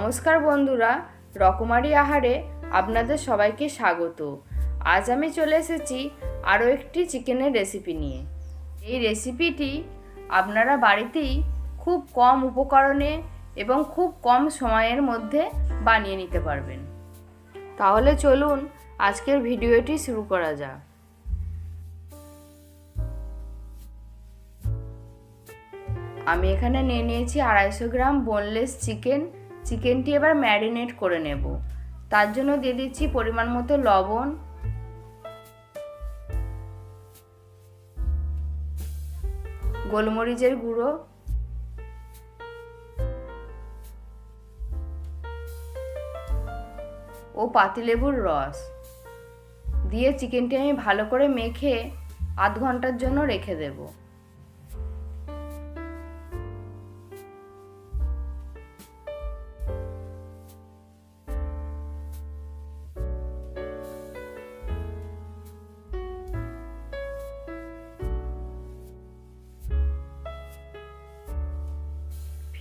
নমস্কার বন্ধুরা, রকমারি আহারে আপনাদের সবাইকে স্বাগত। আজ আমি চলে এসেছি আরও একটি চিকেনের রেসিপি নিয়ে। এই রেসিপিটি আপনারা বাড়িতেই খুব কম উপকরণে এবং খুব কম সময়ের মধ্যে বানিয়ে নিতে পারবেন। তাহলে চলুন আজকের ভিডিওটি শুরু করা যাক। আমি এখানে নিয়ে নিয়েছি 250 গ্রাম বোনলেস চিকেনটি এবার ম্যারিনেট করে নেব। তার জন্য দিয়ে দিচ্ছি পরিমাণ মতো লবণ, গোলমরিচের গুঁড়ো, ও পাতিলেবুর রস দিয়ে চিকেনটি আমি ভালো করে মেখে আধ ঘন্টার জন্য রেখে দেব।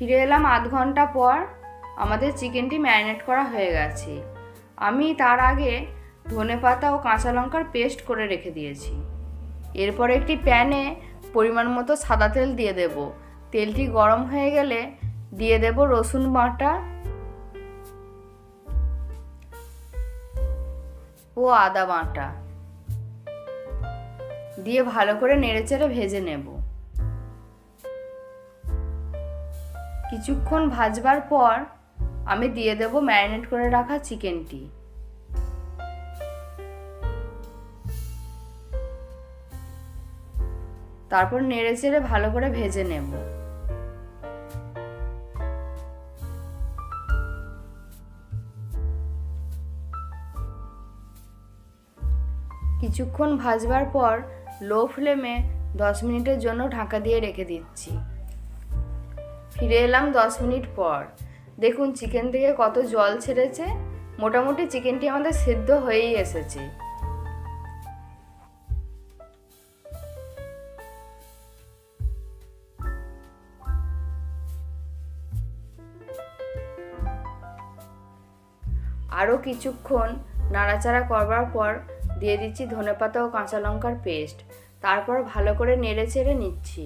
ফিরে এলাম আধ ঘন্টা পর। আমাদের চিকেনটি ম্যারিনেট করা হয়ে গেছে। আমি তার আগে ধনেপাতা ও কাঁচা লঙ্কার পেস্ট করে রেখে দিয়েছি। এরপর একটি প্যানে পরিমাণ মতো সাদা তেল দিয়ে দেব। তেলটি গরম হয়ে গেলে দিয়ে দেব রসুন বাটা ও আদা বাটা দিয়ে ভালো করে নেড়েচেড়ে ভেজে নেব। কিছুক্ষণ ভাজবার পর আমি দিয়ে দেব ম্যারিনেট করে রাখা চিকেনটি। তারপর নেড়েচেড়ে ভালো করে ভেজে নেব। কিছুক্ষণ ভাজবার পর লো ফ্লেমে 10 মিনিটের জন্য ঢাকা দিয়ে রেখে দিচ্ছি। ফিরে এলাম 10 মিনিট পর। দেখুন চিকেন থেকে কত জল ছেড়েছে। মোটামুটি চিকেনটি আমাদের সিদ্ধ হয়েই এসেছে। আরও কিছুক্ষণ নাড়াচাড়া করবার পর দিয়ে দিচ্ছি ধনেপাতা ও কাঁচা লঙ্কার পেস্ট। তারপর ভালো করে নেড়ে চেড়ে নিচ্ছি।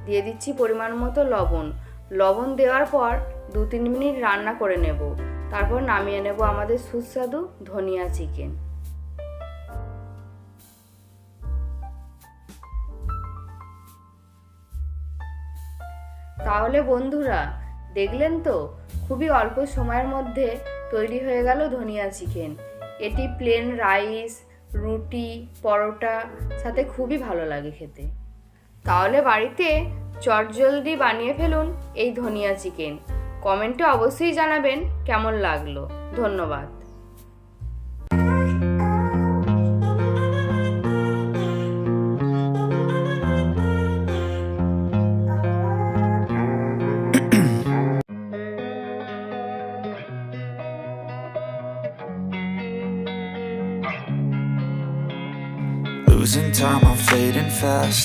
দিয়ে দিচ্ছি পরিমাণ মতো লবণ দেওয়ার পর 2-3 মিনিট রান্না করে নেব। তারপর নামিয়ে নেব আমাদের সুস্বাদু ধনিয়া চিকেন। তাহলে বন্ধুরা দেখলেন তো, খুবই অল্প সময়ের মধ্যে তৈরি হয়ে গেল ধনিয়া চিকেন। এটি প্লেন রাইস, রুটি, পরোটা সাথে খুবই ভালো লাগে খেতে। তাহলে বাড়িতে চটজলদি বানিয়ে ফেলুন এই ধনিয়া চিকেন। কমেন্টে অবশ্যই জানাবেন কেমন লাগলো। ধন্যবাদ। Losing time, I'm fading fast.